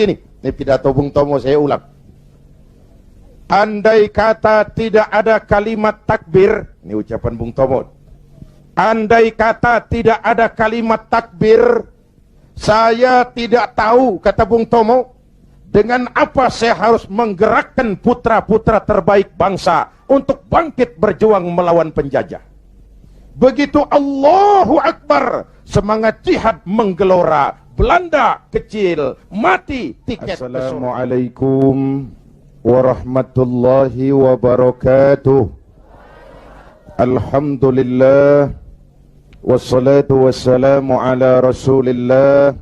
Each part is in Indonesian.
Ini pidato Bung Tomo, saya ulang. Andai kata tidak ada kalimat takbir, ini ucapan Bung Tomo. Andai kata tidak ada kalimat takbir, saya tidak tahu, kata Bung Tomo, dengan apa saya harus menggerakkan putra-putra terbaik bangsa untuk bangkit berjuang melawan penjajah. Begitu Allahu Akbar, semangat jihad menggelora. Belanda kecil, mati tiket. Assalamualaikum warahmatullahi wabarakatuh. Alhamdulillah, wassalatu wassalamu ala rasulillah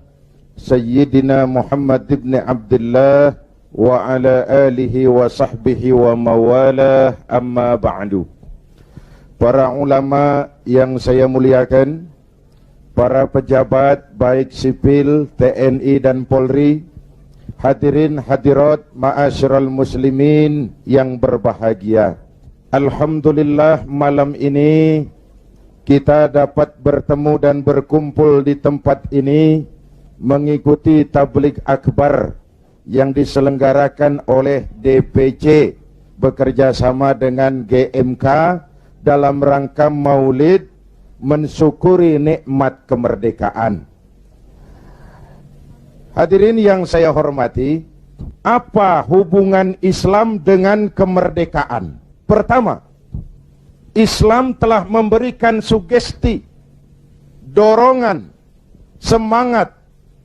Sayyidina Muhammad ibn Abdullah wa ala alihi wa sahbihi wa mawalah, amma ba'du. Para ulama yang saya muliakan, para pejabat baik sipil, TNI dan Polri, hadirin hadirat ma'asyiral muslimin yang berbahagia. Alhamdulillah, malam ini kita dapat bertemu dan berkumpul di tempat ini mengikuti tabligh akbar yang diselenggarakan oleh DPC bekerja sama dengan GMK dalam rangka maulid mensyukuri nikmat kemerdekaan. Hadirin yang saya hormati, apa hubungan Islam dengan kemerdekaan? Pertama, Islam telah memberikan sugesti, dorongan, semangat,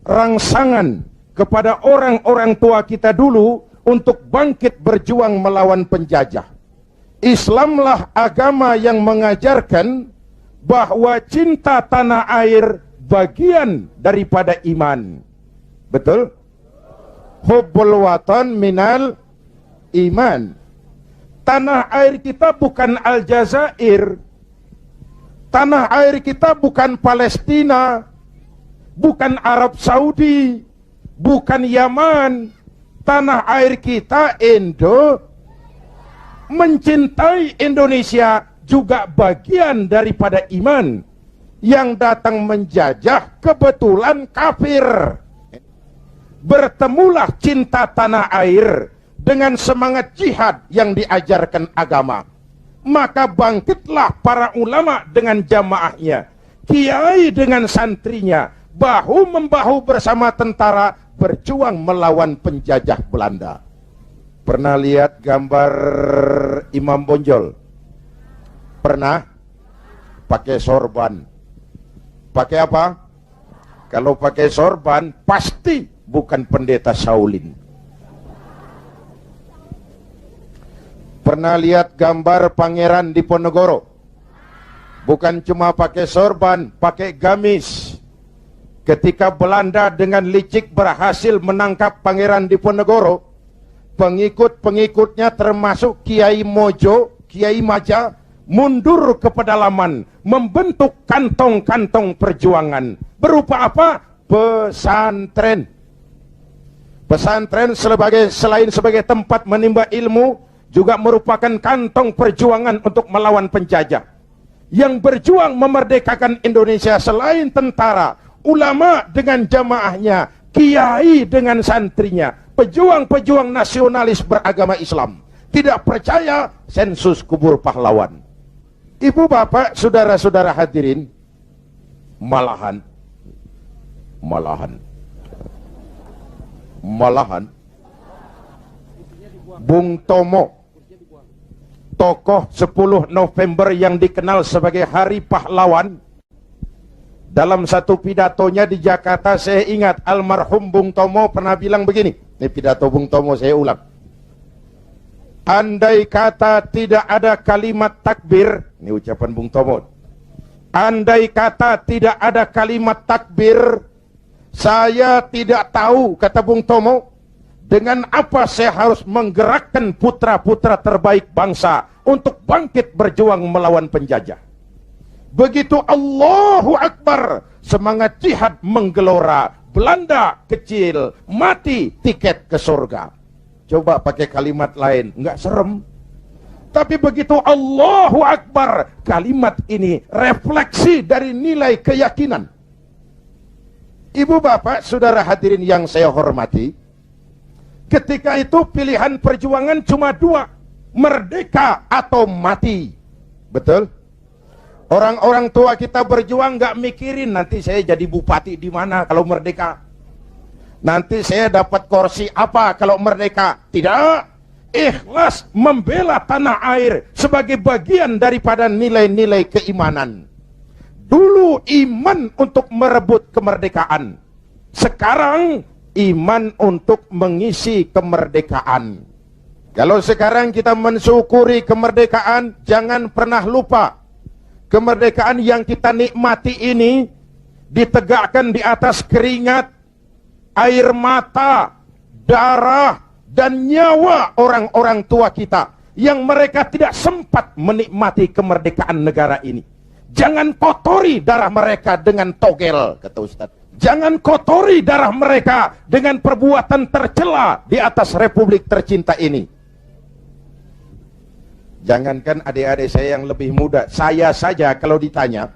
rangsangan kepada orang-orang tua kita dulu untuk bangkit berjuang melawan penjajah. Islamlah agama yang mengajarkan bahwa cinta tanah air bagian daripada iman. Betul? Hubbul watan minal iman. Tanah air kita bukan Aljazair. Tanah air kita bukan Palestina, bukan Arab Saudi, bukan Yaman. Tanah air kita mencintai Indonesia juga bagian daripada iman. Yang datang menjajah kebetulan kafir. Bertemulah cinta tanah air dengan semangat jihad yang diajarkan agama. Maka bangkitlah para ulama dengan jamaahnya, kiai dengan santrinya, bahu-membahu bersama tentara berjuang melawan penjajah Belanda. Pernah lihat gambar Imam Bonjol? Pernah? Pakai sorban. Pakai apa? Kalau pakai sorban pasti bukan pendeta Shaolin. Pernah lihat gambar Pangeran Diponegoro? Bukan cuma pakai sorban, pakai gamis. Ketika Belanda dengan licik berhasil menangkap Pangeran Diponegoro, pengikut-pengikutnya termasuk Kiai Mojo, Kiai Maja, mundur ke pedalaman, membentuk kantong-kantong perjuangan. Berupa apa? Pesantren. Pesantren selain sebagai tempat menimba ilmu, juga merupakan kantong perjuangan untuk melawan penjajah. Yang berjuang memerdekakan Indonesia selain tentara, ulama dengan jamaahnya, kiai dengan santrinya, pejuang-pejuang nasionalis beragama Islam. Tidak percaya sensus kubur pahlawan. Ibu bapak, saudara-saudara hadirin, malahan Bung Tomo, tokoh 10 November yang dikenal sebagai Hari Pahlawan, dalam satu pidatonya di Jakarta, saya ingat almarhum Bung Tomo pernah bilang begini. Ini pidato Bung Tomo, saya ulang. Andai kata tidak ada kalimat takbir, ini ucapan Bung Tomo. Andai kata tidak ada kalimat takbir, saya tidak tahu, kata Bung Tomo, dengan apa saya harus menggerakkan putra-putra terbaik bangsa untuk bangkit berjuang melawan penjajah. Begitu Allahu Akbar, semangat jihad menggelora. Belanda kecil, mati tiket ke surga. Coba pakai kalimat lain, enggak serem. Tapi begitu Allahu Akbar, kalimat ini refleksi dari nilai keyakinan. Ibu bapak, saudara hadirin yang saya hormati, Ketika itu pilihan perjuangan cuma dua, merdeka atau mati. Betul? Orang-orang tua kita berjuang nggak mikirin nanti saya jadi bupati di mana kalau merdeka. Nanti saya dapat kursi apa kalau merdeka. Tidak. Ikhlas membela tanah air sebagai bagian daripada nilai-nilai keimanan. Dulu iman untuk merebut kemerdekaan. Sekarang iman untuk mengisi kemerdekaan. Kalau sekarang kita mensyukuri kemerdekaan, jangan pernah lupa kemerdekaan yang kita nikmati ini ditegakkan di atas keringat, air mata, darah, dan nyawa orang-orang tua kita yang mereka tidak sempat menikmati kemerdekaan negara ini. Jangan kotori darah mereka dengan togel, kata Ustaz. Jangan kotori darah mereka dengan perbuatan tercela di atas republik tercinta ini. Jangankan adik-adik saya yang lebih muda, saya saja kalau ditanya,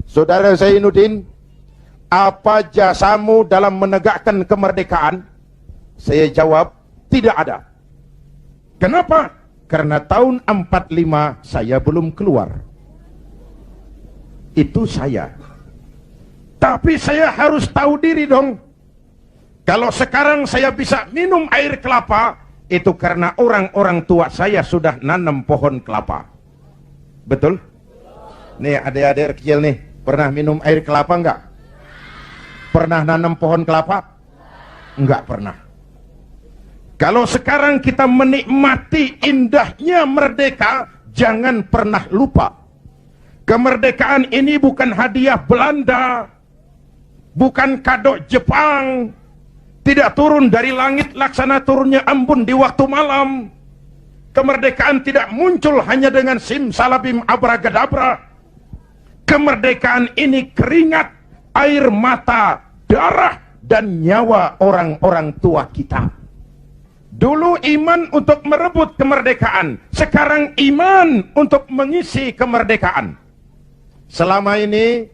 Saudara Zainuddin, apa jasamu dalam menegakkan kemerdekaan? Saya jawab, tidak ada. Kenapa? Karena tahun 45 saya belum keluar. Itu saya. Tapi saya harus tahu diri dong. Kalau sekarang saya bisa minum air kelapa, itu karena orang-orang tua saya sudah nanam pohon kelapa. Betul? Nih adik-adik kecil nih, pernah minum air kelapa enggak? Pernah nanam pohon kelapa? Enggak pernah. Kalau sekarang kita menikmati indahnya merdeka, jangan pernah lupa. Kemerdekaan ini bukan hadiah Belanda, bukan kado Jepang, tidak turun dari langit laksana turunnya embun di waktu malam. Kemerdekaan tidak muncul hanya dengan simsalabim abragadabra. Kemerdekaan ini keringat, air mata, darah, dan nyawa orang-orang tua kita. Dulu iman untuk merebut kemerdekaan, sekarang iman untuk mengisi kemerdekaan. Selama ini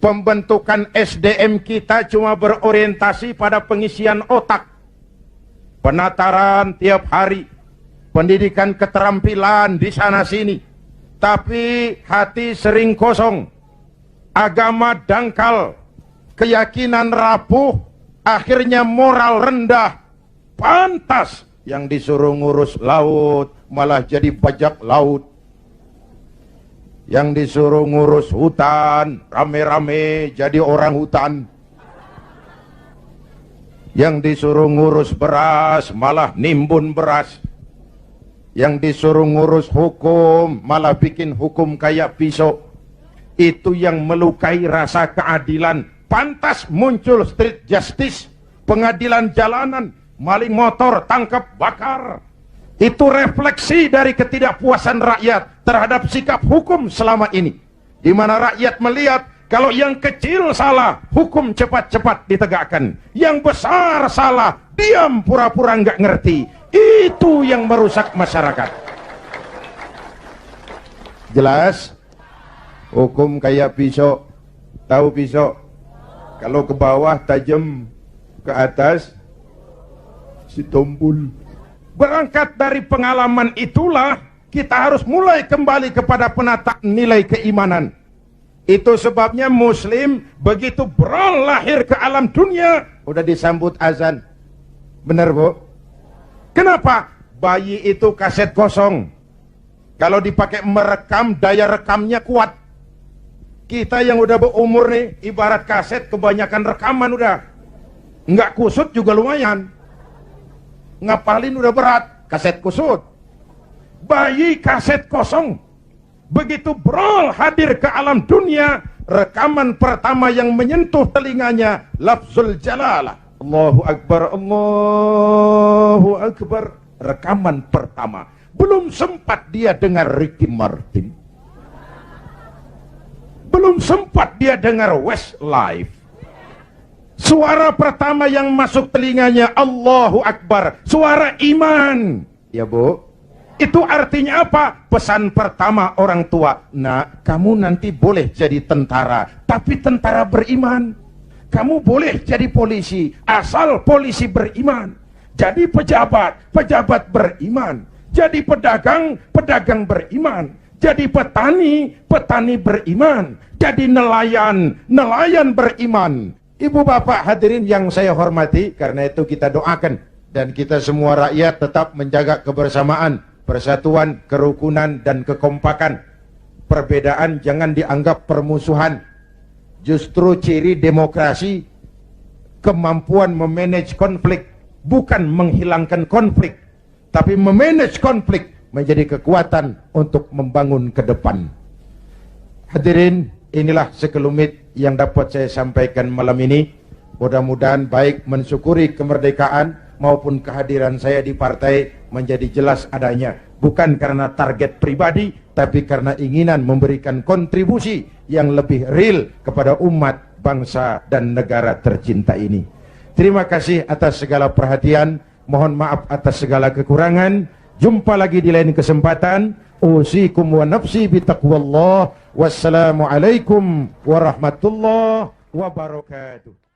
pembentukan SDM kita cuma berorientasi pada pengisian otak, penataran tiap hari, pendidikan keterampilan di sana sini, tapi hati sering kosong, agama dangkal, keyakinan rapuh, akhirnya moral rendah. Pantas yang disuruh ngurus laut malah jadi bajak laut, yang disuruh ngurus hutan rame-rame jadi orang hutan, yang disuruh ngurus beras malah nimbun beras, yang disuruh ngurus hukum malah bikin hukum kayak pisau. Itu yang melukai rasa keadilan. Pantas muncul street justice, pengadilan jalanan, maling motor tangkap bakar. Itu refleksi dari ketidakpuasan rakyat terhadap sikap hukum selama ini, di mana rakyat melihat kalau yang kecil salah, hukum cepat-cepat ditegakkan, yang besar salah, diam pura-pura nggak ngerti. Itu yang merusak masyarakat. Jelas? Hukum kayak pisau. Tahu pisau? Kalau ke bawah tajam, ke atas si tombol. Berangkat dari pengalaman itulah kita harus mulai kembali kepada penataan nilai keimanan. Itu sebabnya Muslim begitu beral lahir ke alam dunia udah disambut azan. Benar Bu? Kenapa? Bayi itu kaset kosong. Kalau dipakai merekam, daya rekamnya kuat. Kita yang udah berumur nih, ibarat kaset kebanyakan rekaman udah. Nggak kusut juga lumayan. Ngapalin udah berat, kaset kusut. Bayi kaset kosong. Begitu beral hadir ke alam dunia, rekaman pertama yang menyentuh telinganya lafzul jalalah. Allahu Akbar, Allahu Akbar. Rekaman pertama. Belum sempat dia dengar Ricky Martin. Belum sempat dia dengar Westlife. Suara pertama yang masuk telinganya Allahu Akbar, suara iman. Ya Bu, itu artinya apa? Pesan pertama orang tua, nak, kamu nanti boleh jadi tentara, tapi tentara beriman. Kamu boleh jadi polisi, asal polisi beriman. Jadi pejabat, pejabat beriman. Jadi pedagang, pedagang beriman. Jadi petani, petani beriman. Jadi nelayan, nelayan beriman. Ibu bapak hadirin yang saya hormati, karena itu kita doakan. Dan kita semua rakyat tetap menjaga kebersamaan, persatuan, kerukunan, dan kekompakan. Perbedaan jangan dianggap permusuhan. Justru ciri demokrasi, kemampuan memanage konflik, bukan menghilangkan konflik, tapi memanage konflik menjadi kekuatan untuk membangun ke depan. Hadirin, inilah sekelumit yang dapat saya sampaikan malam ini. Mudah-mudahan baik mensyukuri kemerdekaan maupun kehadiran saya di partai menjadi jelas adanya. Bukan karena target pribadi, tapi karena inginan memberikan kontribusi yang lebih real kepada umat, bangsa, dan negara tercinta ini. Terima kasih atas segala perhatian. Mohon maaf atas segala kekurangan. Jumpa lagi di lain kesempatan. Usikum wa nafsi bitaqwallah. Wassalamualaikum warahmatullahi wabarakatuh.